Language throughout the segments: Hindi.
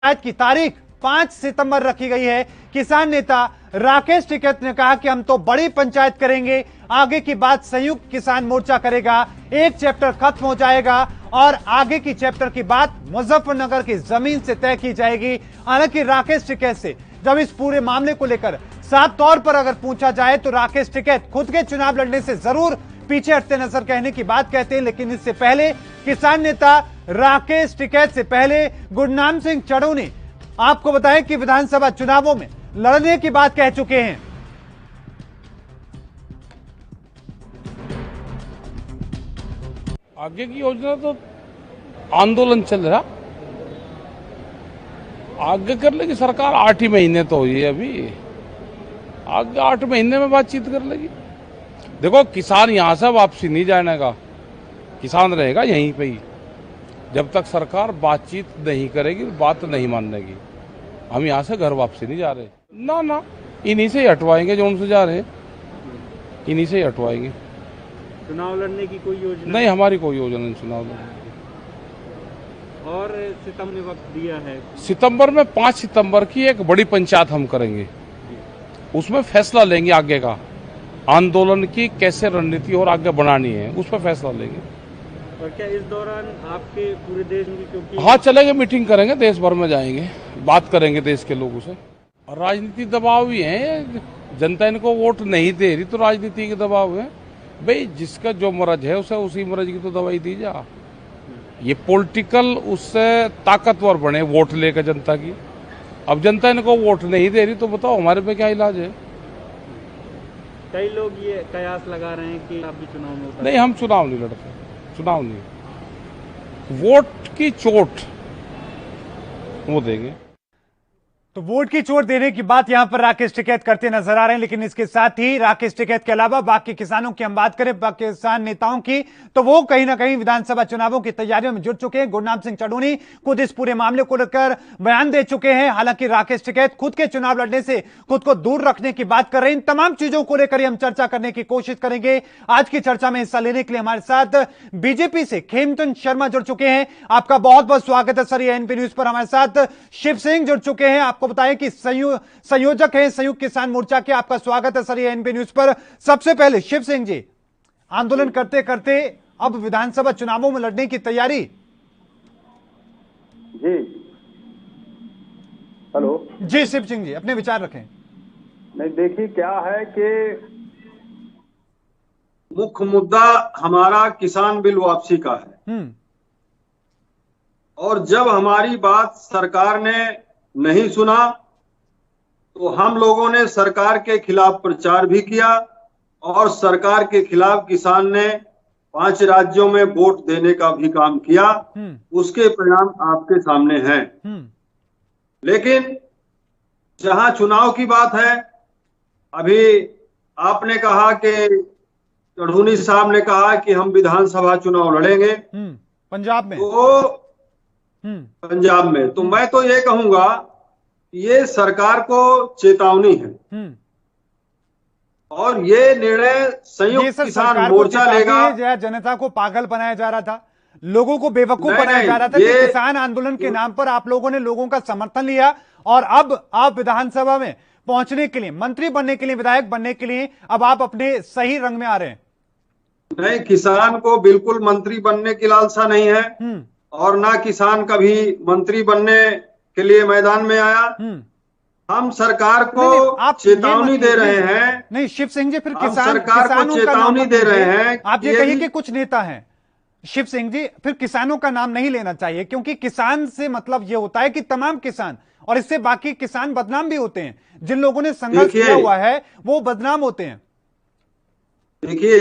पंचायत की तारीख 5 सितंबर रखी गई है। किसान नेता राकेश टिकैत ने कहा कि हम तो बड़ी पंचायत करेंगे, आगे की बात संयुक्त किसान मोर्चा करेगा, एक चैप्टर खत्म हो जाएगा और आगे की चैप्टर की बात मुजफ्फरनगर की जमीन से तय की जाएगी। हालांकि राकेश टिकैत से जब इस पूरे मामले को लेकर साफ तौर पर अगर पूछा जाए तो राकेश टिकैत खुद के चुनाव लड़ने से जरूर पीछे हटते नजर कहने की बात कहते हैं, लेकिन इससे पहले किसान नेता राकेश टिकैत से पहले गुरनाम सिंह चढ़ू ने आपको बताएं कि विधानसभा चुनावों में लड़ने की बात कह चुके हैं। आगे की योजना तो आंदोलन चल रहा, आगे कर लेगी सरकार। 8 ही महीने तो हुई है अभी, आगे 8 महीने में बातचीत कर लेगी। देखो, किसान यहां से वापसी नहीं जाने का, किसान रहेगा यहीं पे ही जब तक सरकार बातचीत नहीं करेगी, बात नहीं मानेगी। हम यहां से घर वापसी नहीं जा रहे ना, इन्हीं से ही हटवाएंगे जो उनसे जा रहे हैं, इन्हीं से ही हटवाएंगे। चुनाव लड़ने की कोई योजना नहीं, हमारी कोई योजना नहीं चुनाव लड़ने की। और सितंबर ने वक्त दिया है, सितंबर में 5 सितंबर की एक बड़ी पंचायत हम करेंगे, उसमें फैसला लेंगे आगे का आंदोलन की कैसे रणनीति और आगे बनानी है, उस पर फैसला लेंगे। और क्या इस दौरान आपके पूरे देश में, क्योंकि हाँ चलेंगे, मीटिंग करेंगे, देश भर में जाएंगे, बात करेंगे देश के लोगों से। और राजनीति दबाव भी है, जनता इनको वोट नहीं दे रही तो राजनीति के दबाव है। भाई जिसका जो मर्ज है उसे उसी मर्ज की तो दवाई दी जा। ये पॉलिटिकल उससे ताकतवर बने वोट लेकर जनता की। अब जनता इनको वोट नहीं दे रही तो बताओ हमारे पे क्या इलाज है। कई लोग ये कयास लगा रहे हैं कि आप भी चुनाव में उतर। नहीं, हम चुनाव नहीं लड़ते, चुनाव नहीं, वोट की चोट वो देंगे। तो वोट की चोट देने की बात यहां पर राकेश टिकैत करते नजर आ रहे हैं, लेकिन इसके साथ ही राकेश टिकैत के अलावा बाकी किसानों की हम बात करें, बाकी किसान नेताओं की, तो वो कहीं ना कहीं विधानसभा चुनावों की तैयारियों में जुट चुके हैं। गुरनाम सिंह चढ़ू खुद इस पूरे मामले को लेकर बयान दे चुके हैं। हालांकि राकेश टिकैत खुद के चुनाव लड़ने से खुद को दूर रखने की बात कर रहे हैं। इन तमाम चीजों को लेकर हम चर्चा करने की कोशिश करेंगे। आज की चर्चा में हिस्सा लेने के लिए हमारे साथ बीजेपी से खेमचंद शर्मा जुड़ चुके हैं। आपका बहुत बहुत स्वागत है सर ये एनपी न्यूज पर। हमारे साथ शिव सिंह जुड़ चुके हैं, आपको बताएं कि संयोजक हैं संयुक्त किसान मोर्चा के। आपका स्वागत है सर ये एनपी न्यूज पर। सबसे पहले शिव सिंह जी, आंदोलन करते करते अब विधानसभा चुनावों में लड़ने की तैयारी। जी हेलो जी शिव सिंह जी, अपने विचार रखें। नहीं, देखिए क्या है कि मुख्य मुद्दा हमारा किसान बिल वापसी का है। और जब हमारी बात सरकार ने नहीं सुना तो हम लोगों ने सरकार के खिलाफ प्रचार भी किया और सरकार के खिलाफ किसान ने 5 राज्यों में वोट देने का भी काम किया। उसके परिणाम आपके सामने हैं। लेकिन जहां चुनाव की बात है, अभी आपने कहा कि चढ़ूनी साहब ने कहा कि हम विधानसभा चुनाव लड़ेंगे पंजाब में, तो पंजाब में, तो मैं तो ये कहूंगा ये सरकार को चेतावनी है और ये निर्णय संयुक्त किसान मोर्चा लेगा। जनता को पागल बनाया जा रहा था, लोगों को बेवकूफ बनाया जा रहा था कि किसान आंदोलन के नाम पर आप लोगों ने लोगों का समर्थन लिया और अब आप विधानसभा में पहुंचने के लिए, मंत्री बनने के लिए, विधायक बनने के लिए अब आप अपने सही रंग में आ रहे हैं। नहीं, किसान को बिल्कुल मंत्री बनने की लालसा नहीं है और ना किसान कभी मंत्री बनने के लिए मैदान में आया। हम सरकार को चेतावनी दे रहे हैं। नहीं शिव सिंह जी, फिर सरकार को चेतावनी दे रहे हैं। आप ये कहिए कि कुछ नेता हैं शिव सिंह जी, फिर किसानों का नाम नहीं लेना चाहिए, क्योंकि किसान से मतलब ये होता है कि तमाम किसान, और इससे बाकी किसान बदनाम भी होते हैं। जिन लोगों ने संघर्ष किया हुआ है वो बदनाम होते हैं। देखिए,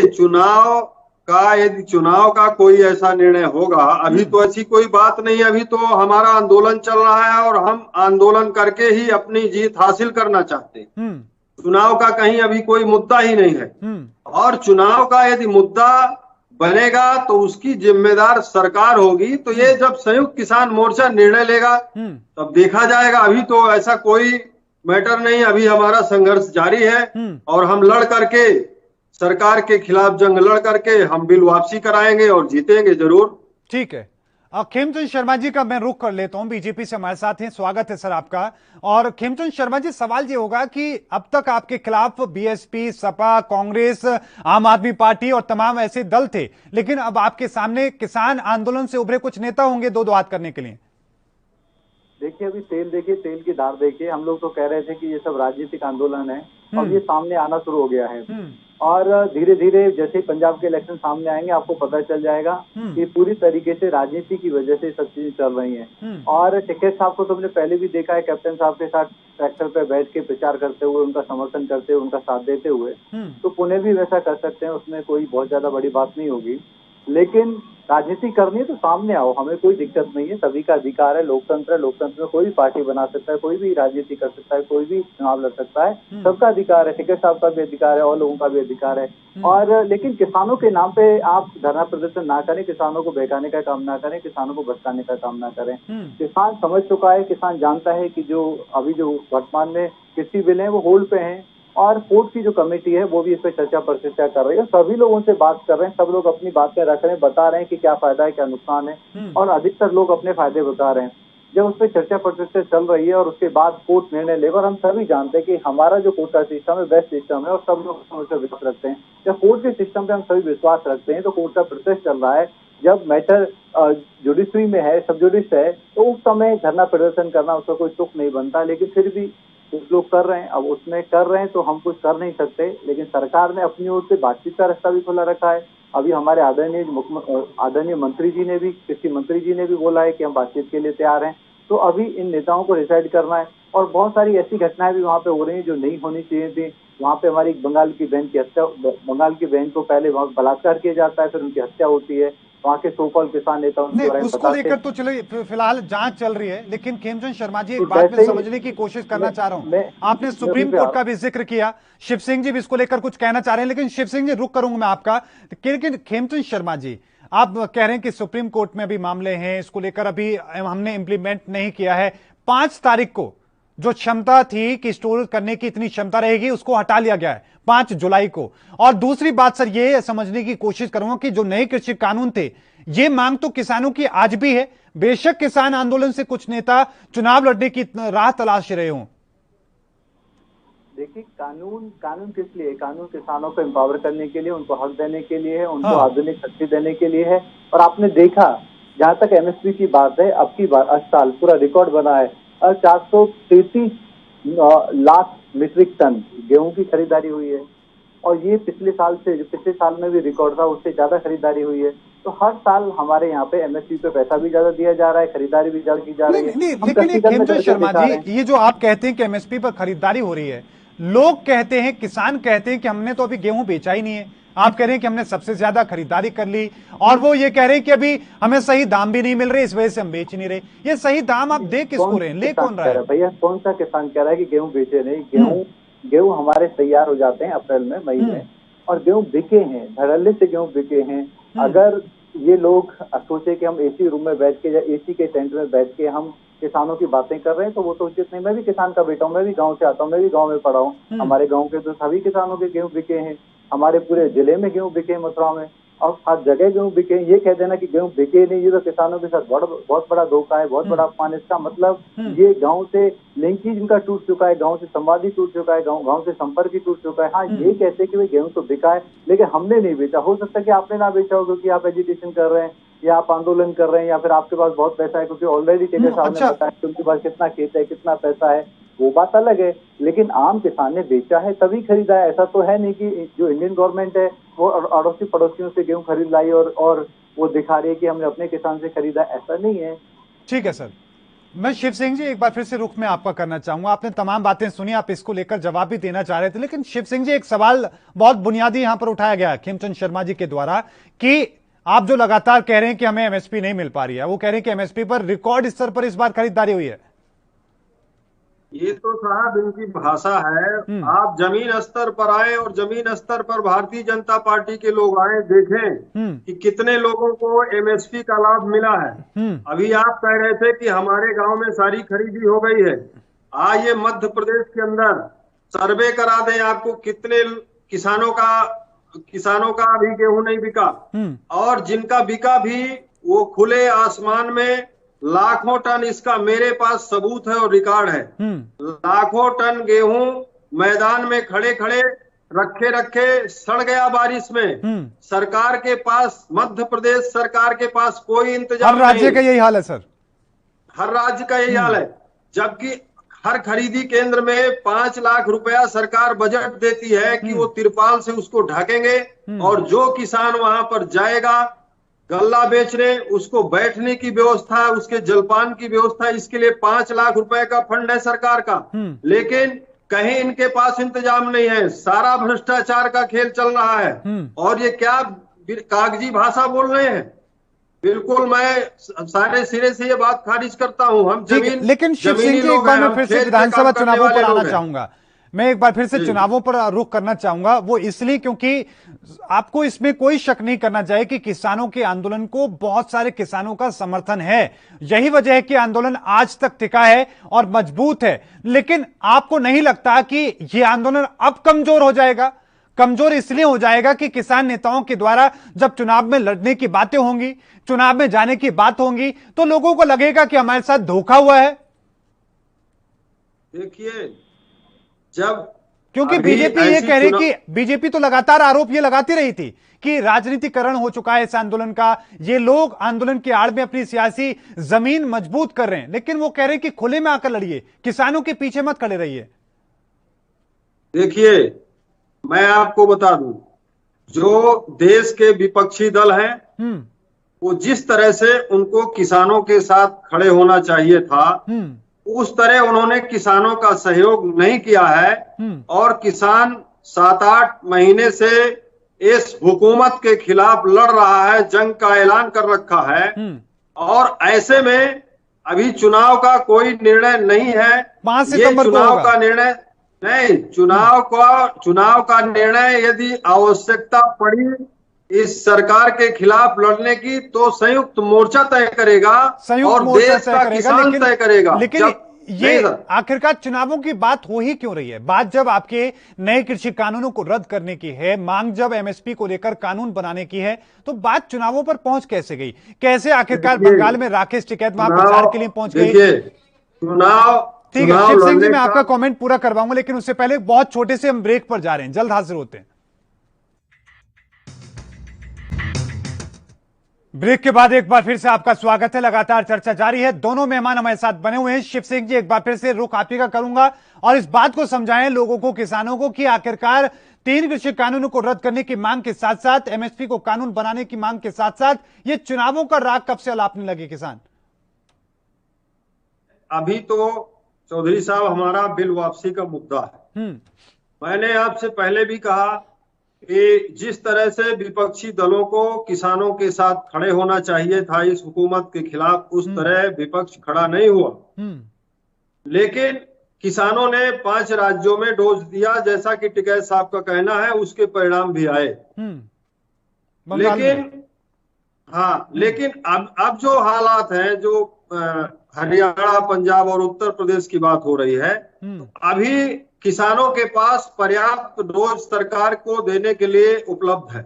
यदि चुनाव का कोई ऐसा निर्णय होगा, अभी तो ऐसी कोई बात नहीं, अभी तो हमारा आंदोलन चल रहा है और हम आंदोलन करके ही अपनी जीत हासिल करना चाहते हैं। चुनाव का कहीं अभी कोई मुद्दा ही नहीं है। और चुनाव का यदि मुद्दा बनेगा तो उसकी जिम्मेदार सरकार होगी। तो ये जब संयुक्त किसान मोर्चा निर्णय लेगा तब देखा जाएगा। अभी तो ऐसा कोई मैटर नहीं, अभी हमारा संघर्ष जारी है और हम लड़ करके सरकार के खिलाफ जंग लड़ करके हम बिल वापसी कराएंगे और जीतेंगे जरूर। ठीक है, खेमचंद शर्मा जी का मैं रुख कर लेता हूं, बीजेपी से हमारे साथ हैं, स्वागत है सर आपका। और खेमचंद शर्मा जी, सवाल ये होगा कि अब तक आपके खिलाफ बीएसपी, सपा, कांग्रेस, आम आदमी पार्टी और तमाम ऐसे दल थे, लेकिन अब आपके सामने किसान आंदोलन से उभरे कुछ नेता होंगे दो हाथ करने के लिए। देखिए, अभी तेल देखिए, तेल की धार देखिए। हम लोग तो कह रहे थे कि ये सब राजनीतिक आंदोलन है और ये सामने आना शुरू हो गया है। और धीरे धीरे जैसे पंजाब के इलेक्शन सामने आएंगे आपको पता चल जाएगा कि पूरी तरीके से राजनीति की वजह से सब चीजें चल रही हैं। और टिकैत साहब को तो हमने पहले भी देखा है कैप्टन साहब के साथ ट्रैक्टर पे बैठ के प्रचार करते हुए, उनका समर्थन करते हुए, उनका साथ देते हुए। तो पुणे भी वैसा कर सकते हैं, उसमें कोई बहुत ज्यादा बड़ी बात नहीं होगी। लेकिन राजनीति करनी है तो सामने आओ, हमें कोई दिक्कत नहीं है, सभी का अधिकार है, लोकतंत्र है, लोकतंत्र में कोई भी पार्टी बना सकता है, कोई भी राजनीति कर सकता है, कोई भी चुनाव लड़ सकता है, सबका अधिकार है, टिकैत साहब का भी अधिकार है और लोगों का भी अधिकार है। और लेकिन किसानों के नाम पे आप धरना प्रदर्शन ना करें, किसानों को बहकाने का काम ना करें, किसानों को भटकाने का काम ना करें। किसान समझ चुका है, किसान जानता है कि जो अभी जो वर्तमान में कृषि बिल है वो होल्ड पे है और कोर्ट की जो कमेटी है वो भी इस पर चर्चा पर चर्चा कर रही है। सभी लोगों से बात कर रहे हैं, सब लोग अपनी बातें रख रहे हैं, बता रहे हैं कि क्या फायदा है, क्या नुकसान है और अधिकतर लोग अपने फायदे बता रहे हैं। जब उस पर चर्चा पर चर्चा चल रही है और उसके बाद कोर्ट निर्णय लेगा, और हम सभी जानते हैं कि हमारा जो कोर्ट का सिस्टम है बेस्ट सिस्टम है और सब लोग उस पर विश्वास रखते हैं। जब कोर्ट के सिस्टम पे हम सभी विश्वास रखते हैं तो कोर्ट का प्रोसेस चल रहा है। जब मैटर जुडिशरी में है, सब जुडिस है, तो उस समय धरना प्रदर्शन करना उसका कोई तुक नहीं बनता। लेकिन फिर भी कुछ लोग कर रहे हैं, अब उसमें कर रहे हैं तो हम कुछ कर नहीं सकते। लेकिन सरकार ने अपनी ओर से बातचीत का रास्ता भी खुला रखा है। अभी हमारे आदरणीय मंत्री जी ने भी, कृषि मंत्री जी ने भी बोला है कि हम बातचीत के लिए तैयार हैं। तो अभी इन नेताओं को डिसाइड करना है। और बहुत सारी ऐसी घटनाएं भी वहाँ पे हो रही हैं जो नहीं होनी चाहिए थी। वहाँ पे हमारी बंगाल की बहन को पहले वहाँ बलात्कार किया जाता है, फिर उनकी हत्या होती है। वहाँ के सोकॉल किसान नेता उसको लेकर तो चलो फिलहाल जांच चल रही है। लेकिन खेमचंद शर्मा जी, एक बात मैं समझने की कोशिश करना चाह रहा हूँ, आपने सुप्रीम कोर्ट का भी जिक्र किया, शिव सिंह जी भी इसको लेकर कुछ कहना चाह रहे हैं, लेकिन शिव सिंह जी रुक करूंगा मैं आपका। लेकिन खेमचंद शर्मा जी, आप कह रहे हैं कि सुप्रीम कोर्ट में भी मामले हैं, इसको लेकर अभी हमने इंप्लीमेंट नहीं किया है। 5 तारीख को जो क्षमता थी कि स्टोर करने की इतनी क्षमता रहेगी उसको हटा लिया गया है 5 जुलाई को। और दूसरी बात सर, ये समझने की कोशिश करूंगा कि जो नए कृषि कानून थे, ये मांग तो किसानों की आज भी है। बेशक किसान आंदोलन से कुछ नेता चुनाव लड़ने की राह तलाश रहे हों। देखिए, कानून किस लिए? कानून किसानों को एम्पावर करने के लिए, उनको हक देने के लिए है, उनको आधुनिक शक्ति देने के लिए है। और आपने देखा, जहां तक एमएसपी की बात है, अब की बार 8 साल पूरा रिकॉर्ड बना है और 433 लाख मीट्रिक टन गेहूं की खरीदारी हुई है। और ये पिछले साल में भी रिकॉर्ड था, उससे ज्यादा खरीदारी हुई है। तो हर साल हमारे यहाँ पे एमएसपी पे पैसा भी ज्यादा दिया जा रहा है, खरीदारी भी ज्यादा की जा रही है। लेकिन खेमचंद शर्मा जी, ये जो आप कहते हैं कि एमएसपी पर खरीदारी हो रही है, लोग कहते हैं, किसान कहते हैं कि हमने तो अभी गेहूं बेचा ही नहीं है। आप कह रहे हैं कि हमने सबसे ज्यादा खरीदारी कर ली, और वो ये कह रहे हैं कि अभी हमें सही दाम भी नहीं मिल रहे, इस वजह से हम बेच नहीं रहे। ये सही दाम आप दे किसको रहे हैं, ले कौन रहा है? भैया, कौन सा किसान कह रहा है कि गेहूं बेचे नहीं? गेहूं हमारे तैयार हो जाते हैं अप्रैल में, मई में, और गेहूं बिके हैं, धड़ल्ले से गेहूं बिके हैं। अगर ये लोग सोचे कि हम एसी रूम में बैठ के या एसी के टेंट में बैठ के हम किसानों की बातें कर रहे हैं तो वो तो उचित नहीं। मैं भी किसान का बेटा हूँ, मैं भी गांव से आता हूँ, मैं भी गांव में पढ़ा हूँ। हमारे गांव के तो सभी किसानों के गेहूं बिके हैं, हमारे पूरे जिले में गेहूं बिके हैं, मथुरा में, और हर जगह गेहूं बिके। ये कह देना कि गेहूं बिके नहीं, ये तो किसानों के साथ बहुत बड़ा धोखा है, बहुत बड़ा अपमान। इसका मतलब ये गांव से लिंकेज इनका टूट चुका है, गांव से संवाद ही टूट चुका है, गांव से संपर्क ही टूट चुका है। हाँ, ये कहते हैं कि भाई गेहूं तो बिका है, लेकिन हमने नहीं बेचा। हो सकता है कि आपने ना बेचा हो क्योंकि आप एजिटेशन कर रहे हैं, या आप आंदोलन कर रहे हैं, या फिर आपके पास बहुत पैसा है, क्योंकि ऑलरेडी टिकैत साहब ने बताया कि उनके पास कितना खेत है, कितना पैसा है, वो बात अलग है। लेकिन आम किसान ने बेचा है तभी खरीदा है। ऐसा तो है नहीं कि जो इंडियन गवर्नमेंट है वो अड़ोसी पड़ोसियों से गेहूं खरीद लाई और वो दिखा रही है कि हमने अपने किसान से खरीदा। ऐसा नहीं है। ठीक है सर, मैं शिव सिंह जी एक बार फिर से रुख में आपका करना चाहूंगा। आपने तमाम बातें सुनी, आप इसको लेकर जवाब भी देना चाह रहे थे, लेकिन शिव सिंह जी, एक सवाल बहुत बुनियादी यहां पर उठाया गया खेमचंद शर्मा जी के द्वारा कि आप जो लगातार कह रहे हैं कि हमें एमएसपी नहीं मिल पा रही है, वो कह रहे हैं कि एमएसपी पर रिकॉर्ड स्तर पर इस बार खरीदारी हुई है। ये तो साहब इनकी भाषा है। आप जमीन स्तर पर आए और जमीन स्तर पर भारतीय जनता पार्टी के लोग आए, देखें कि कितने लोगों को एमएसपी का लाभ मिला है। अभी आप कह रहे थे कि हमारे गांव में सारी खरीदी हो गई है। आइए मध्य प्रदेश के अंदर सर्वे करा दें आपको, कितने किसानों का अभी गेहूं नहीं बिका, और जिनका बिका भी वो खुले आसमान में लाखों टन, इसका मेरे पास सबूत है और रिकॉर्ड है। लाखों टन गेहूं मैदान में खड़े खड़े रखे रखे सड़ गया बारिश में। सरकार के पास, मध्य प्रदेश सरकार के पास कोई इंतजाम हर राज्य नहीं। का यही हाल है सर, हर राज्य का यही हाल है। जबकि हर खरीदी केंद्र में 5 लाख रुपया सरकार बजट देती है कि वो तिरपाल से उसको ढकेंगे, और जो किसान वहां पर जाएगा गल्ला बेचने, उसको बैठने की व्यवस्था, उसके जलपान की व्यवस्था, इसके लिए 5 लाख रुपए का फंड है सरकार का। लेकिन कहीं इनके पास इंतजाम नहीं है। सारा भ्रष्टाचार का खेल चल रहा है। और ये क्या कागजी भाषा बोल रहे हैं। बिल्कुल मैं सारे सिरे से ये बात खारिज करता हूं। हम जमीन, लेकिन शिव सिंह जी, एक बार मैं फिर से विधानसभा चुनावों पर आना चाहूंगा। मैं एक बार फिर से चुनावों पर रुख करना चाहूंगा, वो इसलिए क्योंकि आपको इसमें कोई शक नहीं करना चाहिए कि किसानों के आंदोलन को बहुत सारे किसानों का समर्थन है। यही वजह है कि आंदोलन आज तक टिका है और मजबूत है। लेकिन आपको नहीं लगता कि यह आंदोलन अब कमजोर हो जाएगा? कमजोर इसलिए हो जाएगा कि किसान नेताओं के द्वारा जब चुनाव में लड़ने की बातें होंगी, चुनाव में जाने की बात होंगी, तो लोगों को लगेगा कि हमारे साथ धोखा हुआ है। देखिए, जब क्योंकि बीजेपी ये कह रही कि बीजेपी तो लगातार आरोप ये लगाती रही थी कि राजनीतिकरण हो चुका है इस आंदोलन का, ये लोग आंदोलन की आड़ में अपनी सियासी जमीन मजबूत कर रहे हैं। लेकिन वो कह रहे हैं कि खुले में आकर लड़िए, किसानों के पीछे मत खड़े रहिए। देखिए, मैं आपको बता दूं, जो देश के विपक्षी दल हैं, वो जिस तरह से उनको किसानों के साथ खड़े होना चाहिए था, उस तरह उन्होंने किसानों का सहयोग नहीं किया है। और किसान 7-8 महीने से इस हुकूमत के खिलाफ लड़ रहा है, जंग का ऐलान कर रखा है। और ऐसे में अभी चुनाव का कोई निर्णय नहीं है। 5 ये सितंबर चुनाव का निर्णय नहीं, चुनाव का निर्णय यदि आवश्यकता पड़ी इस सरकार के खिलाफ लड़ने की, तो संयुक्त मोर्चा तय करेगा और देश का किसान तय करेगा। लेकिन ये आखिरकार चुनावों की बात हो ही क्यों रही है? बात जब आपके नए कृषि कानूनों को रद्द करने की है, मांग जब एमएसपी को लेकर कानून बनाने की है, तो बात चुनावों पर पहुंच कैसे गई? कैसे आखिरकार बंगाल में राकेश टिकैत वहां प्रचार के लिए पहुंच गई? ठीक है शिव सिंह जी, मैं आपका कमेंट पूरा करवाऊंगा, लेकिन उससे पहले बहुत छोटे से हम ब्रेक पर जा रहे हैं, जल्द हाजिर होते हैं। ब्रेक के बाद एक बार फिर से आपका स्वागत है। लगातार चर्चा जारी है, दोनों मेहमान हमारे साथ बने हुए हैं। शिव सिंह जी, एक बार फिर से रुख आप ही का करूंगा और इस बात को समझाएं लोगों को, किसानों को, कि आखिरकार 3 कृषि कानूनों को रद्द करने की मांग के साथ साथ एमएसपी को कानून बनाने की मांग के साथ साथ ये चुनावों का राग कब से अलापने लगे किसान? अभी तो चौधरी साहब हमारा बिल वापसी का मुद्दा है। मैंने आपसे पहले भी कहा कि जिस तरह से विपक्षी दलों को किसानों के साथ खड़े होना चाहिए था इस हुकूमत के खिलाफ, उस तरह विपक्ष खड़ा नहीं हुआ। लेकिन किसानों ने 5 राज्यों में डोज दिया, जैसा कि टिकैत साहब का कहना है, उसके परिणाम भी आए। लेकिन अब जो हालात हैं, जो हरियाणा, पंजाब और उत्तर प्रदेश की बात हो रही है, अभी किसानों के पास पर्याप्त डोज सरकार को देने के लिए उपलब्ध है।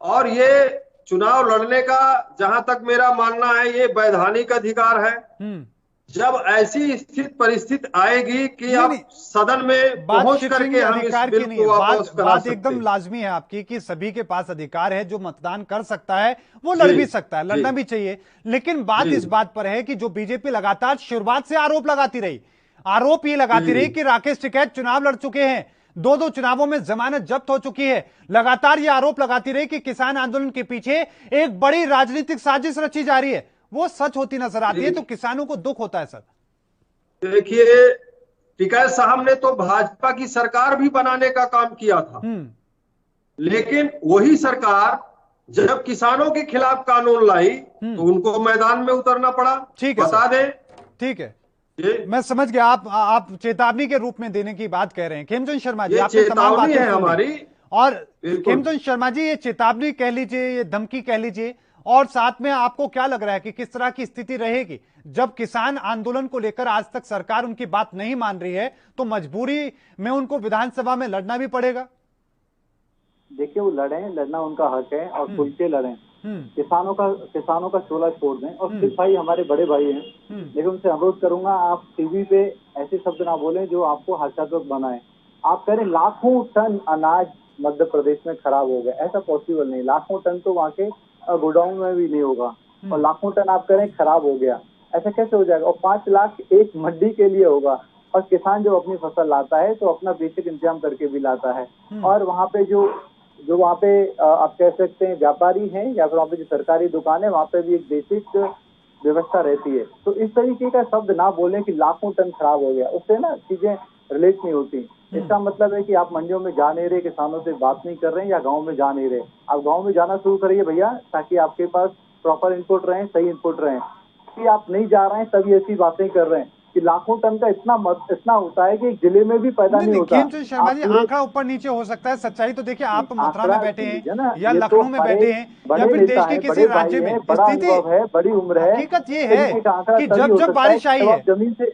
और ये चुनाव लड़ने का, जहां तक मेरा मानना है, ये वैधानिक अधिकार है। जब ऐसी स्थिति परिस्थिति आएगी कि आप सदन में पहुंच करके हम इस बिल को वापस करा सकते हैं। एकदम लाजमी है आपकी कि सभी के पास अधिकार है, जो मतदान कर सकता है वो लड़ भी सकता है, लड़ना भी चाहिए। लेकिन बात इस बात पर है कि जो बीजेपी लगातार शुरुआत से आरोप लगाती रही, आरोप ये लगाती रही कि राकेश टिकैत चुनाव लड़ चुके हैं, 2 चुनावों में जमानत जब्त हो चुकी है। लगातार ये आरोप लगाती रही कि किसान आंदोलन के पीछे एक बड़ी राजनीतिक साजिश रची जा रही है। वो सच होती नजर आती है तो किसानों को दुख होता है सर। देखिए, टिकैत साहब ने तो भाजपा की सरकार भी बनाने का काम किया था, लेकिन वही सरकार जब किसानों के खिलाफ कानून लाई तो उनको मैदान में उतरना पड़ा। ठीक है, बता दें। ठीक है, मैं समझ गया। आप चेतावनी के रूप में देने की बात कह रहे हैं। खेमचंद शर्मा जी, आपने तमाम बातें है हमारी, और खेमचंद शर्मा जी, ये चेतावनी कह लीजिए, ये धमकी कह लीजिए, और साथ में आपको क्या लग रहा है कि किस तरह की स्थिति रहेगी जब किसान आंदोलन को लेकर आज तक सरकार उनकी बात नहीं मान रही है, तो मजबूरी में उनको विधानसभा में लड़ना भी पड़ेगा? देखिए, वो लड़ना उनका हक है और खुल के लड़ें। किसानों का चोला छोड़ दें। और सिर्फ भाई हमारे बड़े भाई हैं, लेकिन उनसे अनुरोध करूंगा आप टीवी पे ऐसे शब्द ना बोलें जो आपको हास्यास्पद बनाए। आप कह रहे लाखों टन अनाज मध्य प्रदेश में खराब हो गया, ऐसा पॉसिबल नहीं। लाखों टन तो वहाँ के गोडाउन में भी नहीं होगा, और लाखों टन आप कह रहे हैं खराब हो गया, ऐसा कैसे हो जाएगा? और 5 लाख एक मंडी के लिए होगा। और किसान जो अपनी फसल लाता है तो अपना बेसिक इंतजाम करके भी लाता है। और वहाँ पे जो वहाँ पे आप कह सकते हैं व्यापारी हैं या फिर वहाँ पे जो सरकारी दुकान है, वहाँ पे भी एक बेसिक व्यवस्था रहती है। तो इस तरीके का शब्द ना बोलें कि लाखों टन खराब हो गया, उससे ना चीजें रिलेट नहीं होती। इसका मतलब है कि आप मंडियों में जा नहीं रहे, किसानों से बात नहीं कर रहे हैं, या गाँव में जा नहीं रहे। आप गाँव में जाना शुरू करिए भैया, ताकि आपके पास प्रॉपर इनपुट रहे, सही इनपुट रहे। कि आप नहीं जा रहे हैं तभी ऐसी बातें कर रहे हैं कि लाखों टन का इतना होता है कि एक जिले में भी पैदा नहीं होता। खेमचंद शर्मा जी, आंकड़ा ऊपर नीचे हो सकता है, सच्चाई तो देखिए आप मथुरा में बैठे हैं या लखनऊ में बैठे हैं या फिर देश के किसी राज्य में, स्थिति है, बड़ी उम्र है। हकीकत ये है कि जब बारिश आई है,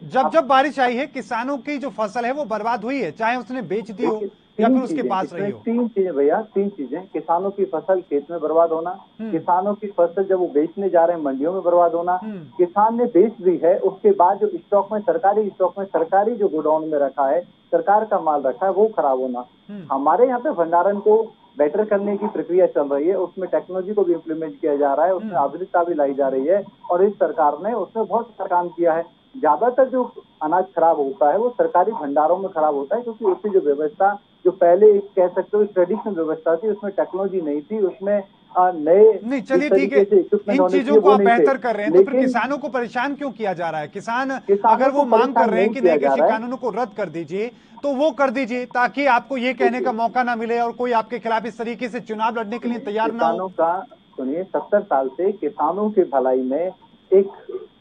जब बारिश आई है, किसानों की जो फसल है वो बर्बाद हुई है, चाहे उसने बेच दी हो या फिर उसके पास रही हो। 3 चीजें भैया, 3 चीजें। किसानों की फसल खेत में बर्बाद होना, किसानों की फसल जब वो बेचने जा रहे हैं मंडियों में बर्बाद होना, किसान ने बेच दी है उसके बाद जो स्टॉक में सरकारी जो गोडाउन में रखा है, सरकार का माल रखा है, वो खराब होना। हमारे यहाँ पे भंडारण को बेटर करने की प्रक्रिया चल रही है, उसमें टेक्नोलॉजी को भी इम्प्लीमेंट किया जा रहा है, उसमें आधुनिकता भी लाई जा रही है, और इस सरकार ने उसमें बहुत सारा काम किया है। ज्यादातर जो अनाज खराब होता है वो सरकारी भंडारों में खराब होता है, क्योंकि उसकी जो व्यवस्था, जो पहले कह सकते हो ट्रेडिशनल व्यवस्था थी, उसमें टेक्नोलॉजी नहीं थी, उसमें नए नहीं। चलिए ठीक है, इन चीजों को आप बेहतर कर रहे हैं, तो फिर किसानों को परेशान क्यों किया जा रहा है? किसान अगर वो मांग कर रहे हैं कि नए कृषि कानूनों को रद्द कर दीजिए, तो वो कर दीजिए, ताकि आपको ये कहने का मौका ना मिले और कोई आपके खिलाफ इस तरीके से चुनाव लड़ने के लिए तैयार ना हो। सुनिए, 70 साल से किसानों की भलाई में एक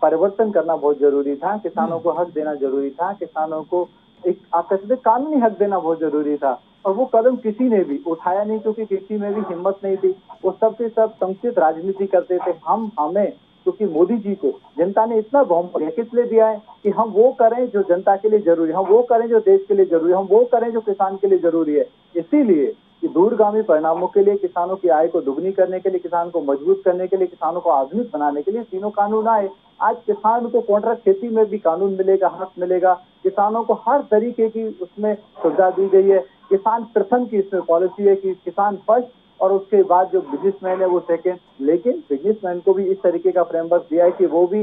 परिवर्तन करना बहुत जरूरी था। किसानों को हक देना जरूरी था, किसानों को एक कानूनी हक देना बहुत जरूरी था, और वो कदम किसी ने भी उठाया नहीं, क्योंकि किसी में भी हिम्मत नहीं थी। वो सबसे सब संकुचित राजनीति करते थे। हमें क्योंकि मोदी जी को जनता ने इतना बहुमत किस लिए दिया है कि हम वो करें जो जनता के लिए जरूरी है, हम वो करें जो देश के लिए जरूरी है, हम वो करें जो किसान के लिए जरूरी है। इसीलिए कि दूरगामी परिणामों के लिए, किसानों की आय को दुगनी करने के लिए, किसान को मजबूत करने के लिए, किसानों को आधुनिक बनाने के लिए तीनों कानून आए। आज किसान को कॉन्ट्रैक्ट खेती में भी कानून मिलेगा, हक मिलेगा, किसानों को हर तरीके की उसमें सुविधा दी गई है। किसान प्रथम की इसमें पॉलिसी है कि किसान फर्स्ट, और उसके बाद जो बिजनेसमैन है वो सेकेंड। लेकिन बिजनेसमैन को भी इस तरीके का फ्रेमवर्क दिया है कि वो भी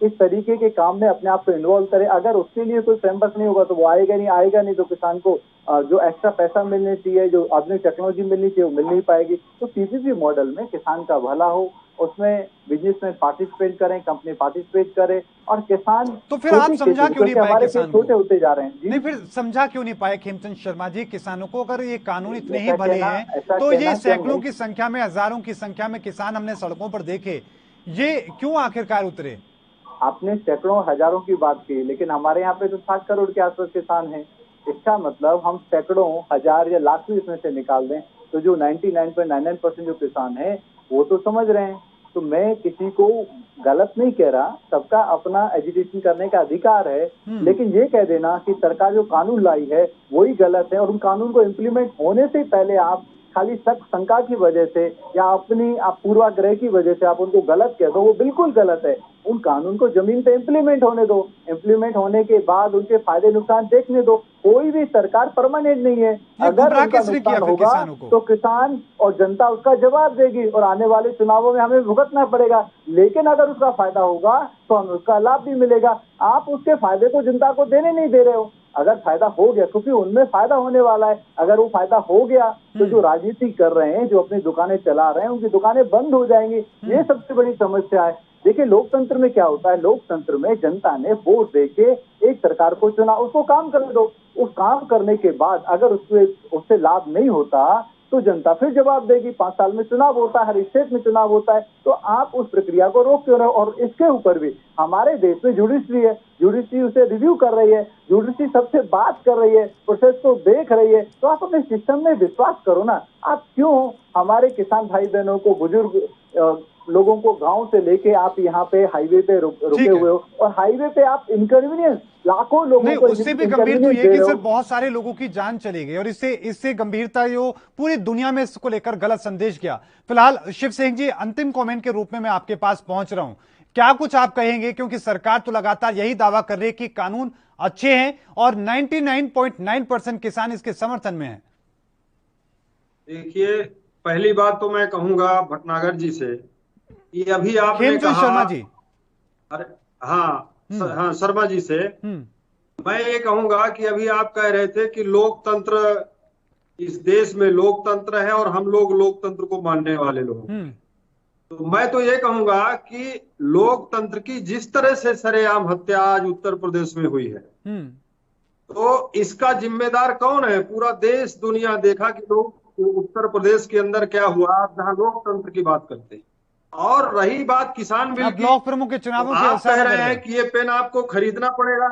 इस तरीके के काम में अपने आप को इन्वॉल्व करे। अगर उसके लिए कोई फ्रेमवर्क नहीं होगा तो वो आएगा नहीं, तो किसान को जो एक्स्ट्रा पैसा मिलने चाहिए, जो आधुनिक टेक्नोलॉजी मिलनी चाहिए, वो मिल नहीं पाएगी। तो पीपीपी मॉडल में किसान का भला हो, उसमें बिजनेसमैन पार्टिसिपेट करें, कंपनी पार्टिसिपेट करे, और किसान। तो फिर आप समझा क्यों नहीं पाए किसान छोटे होते जा रहे हैं? नहीं, फिर समझा क्यों नहीं पाए खेमचंद शर्मा जी किसानों को? अगर ये कानून इतने ही भले हैं तो ये सैकड़ों की संख्या में, हजारों की संख्या में किसान हमने सड़कों पर देखे, ये क्यों आखिरकार उतरे? आपने सैकड़ों हजारों की बात की, लेकिन हमारे यहाँ पे तो 60 करोड़ के आसपास किसान हैं। इसका मतलब हम सैकड़ों, हजार या लाख भी इसमें से निकाल दें तो जो 99.99% जो किसान है वो तो समझ रहे हैं। तो मैं किसी को गलत नहीं कह रहा, सबका अपना एजुकेशन करने का अधिकार है, लेकिन ये कह देना कि सरकार जो कानून लाई है वही गलत है, और उन कानून को इम्प्लीमेंट होने से पहले आप खाली शक शंका की वजह से या अपनी पूर्वाग्रह की वजह से आप उनको गलत कह दो, वो बिल्कुल गलत है। उन कानून को जमीन पे इम्प्लीमेंट होने दो, इम्प्लीमेंट होने के बाद उनके फायदे नुकसान देखने दो। कोई भी सरकार परमानेंट नहीं है। अगर उनका नुकसान होगा तो किसान और जनता उसका जवाब देगी, और आने वाले चुनावों में हमें भुगतना पड़ेगा। लेकिन अगर उसका फायदा होगा तो हमें उसका लाभ भी मिलेगा। आप उसके फायदे को जनता को देने नहीं दे रहे हो। अगर फायदा हो गया, क्योंकि उनमें फायदा होने वाला है, अगर वो फायदा हो गया तो जो राजनीति कर रहे हैं, जो अपनी दुकानें चला रहे हैं, उनकी दुकानें बंद हो जाएंगी। ये सबसे बड़ी समस्या है। देखिए, लोकतंत्र में क्या होता है, लोकतंत्र में जनता ने वोट देके एक सरकार को चुना, उसको काम करने दो। उस काम करने के बाद अगर उससे लाभ नहीं होता तो जनता फिर जवाब देगी। 5 साल में चुनाव होता है, हर स्टेट में चुनाव होता है, तो आप उस प्रक्रिया को रोक क्यों रहे हो? और इसके ऊपर भी हमारे देश में जुडिशरी है, जुडिशरी उसे रिव्यू कर रही है, जुडिशरी सबसे बात कर रही है, प्रोसेस को देख रही है। तो आप अपने सिस्टम में विश्वास करो ना। आप क्यों हमारे किसान भाई बहनों को, बुजुर्ग लोगों को गांव से लेके आप यहाँ पे हाईवे पे रुके हुए हो, और हाईवे पे आप इनकन्वीनियंस लाखों लोगों नहीं, को उससे भी गंभीर तो inconvenience ये दे कि रहे सर हो। बहुत सारे लोगों की जान चली गई और इससे गंभीरता जो पूरी दुनिया में इसको लेकर गलत संदेश गया। फिलहाल शिव सिंह जी, अंतिम कमेंट के रूप में मैं आपके पास पहुंच रहा हूं, क्या कुछ आप कहेंगे, क्योंकि सरकार तो लगातार यही दावा कर रही है कि कानून अच्छे हैं और 99.9% किसान इसके समर्थन में है। देखिए, पहली बात तो मैं कहूंगा भटनागर जी से कि अभी आपने खेमचंद कहा, शर्मा जी। अरे हाँ, हाँ शर्मा जी से मैं ये कहूंगा कि अभी आप कह रहे थे कि लोकतंत्र, इस देश में लोकतंत्र है और हम लोग लोकतंत्र को मानने वाले लोग हैं। तो मैं तो ये कहूंगा कि लोकतंत्र की जिस तरह से सरेआम हत्या आज उत्तर प्रदेश में हुई है, तो इसका जिम्मेदार कौन है? पूरा देश दुनिया देखा कि लोग उत्तर प्रदेश के अंदर क्या हुआ जहां लोकतंत्र की बात करते हैं। और रही बात किसान बिल की, ब्लॉक प्रमुख के चुनावों तो की आप कह रहे हैं कि ये पेन आपको खरीदना पड़ेगा,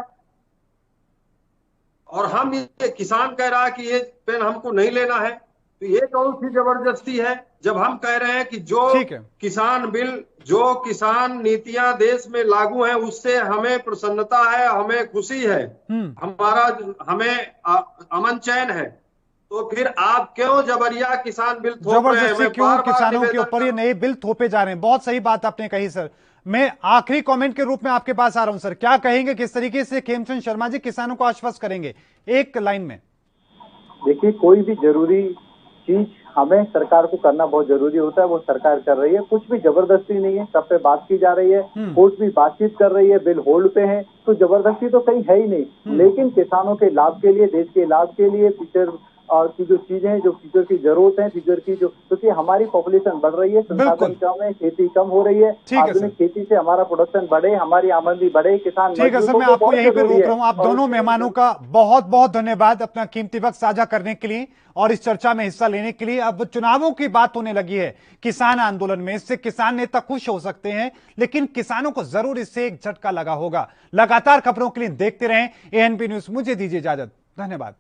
और हम ये किसान कह रहा है कि ये पेन हमको नहीं लेना है। तो ये कौन सी जबरदस्ती है जब हम कह रहे हैं कि जो किसान बिल, जो किसान नीतियां देश में लागू हैं उससे हमें प्रसन्नता है, हमें खुशी है, हमें अमन चैन है, तो फिर आप क्यों जबरिया किसान बिल थोप रहे हैं? जबरदस्ती क्यों किसानों के ऊपर ये नए बिल थोपे जा रहे हैं? बहुत सही बात आपने कही सर। मैं आखिरी कमेंट के रूप में आपके पास आ रहा हूं सर, क्या कहेंगे, किस तरीके से खेमचंद शर्मा जी किसानों को आश्वस्त करेंगे एक लाइन में? देखिए, कोई भी जरूरी चीज हमें सरकार को करना बहुत जरूरी होता है, वो सरकार कर रही है। कुछ भी जबरदस्ती नहीं है, सब पे बात की जा रही है, कोर्ट भी बातचीत कर रही है, बिल होल्ड पे है, तो जबरदस्ती तो कहीं है ही नहीं। लेकिन किसानों के लाभ के लिए, देश के लाभ के लिए, फ्यूचर की जो चीजें, जो फ्यूचर की जरूरत है, फ्यूचर की जो, क्योंकि हमारी पॉपुलेशन बढ़ रही है, संसाधन कम है, खेती कम हो रही है, आधुनिक खेती से हमारा प्रोडक्शन बढ़े, हमारी आमदनी बढ़े, किसान। ठीक है सर, मैं आपको यहीं पे रोक रहा हूं। आप दोनों मेहमानों का बहुत बहुत धन्यवाद अपना कीमती वक्त साझा करने के लिए और इस चर्चा में हिस्सा लेने के लिए। अब चुनावों की बात होने लगी है किसान आंदोलन में, इससे किसान नेता खुश हो सकते हैं, लेकिन किसानों को जरूर इससे एक झटका लगा होगा। लगातार खबरों के लिए देखते रहें एएनपी न्यूज। मुझे दीजिए इजाजत, धन्यवाद।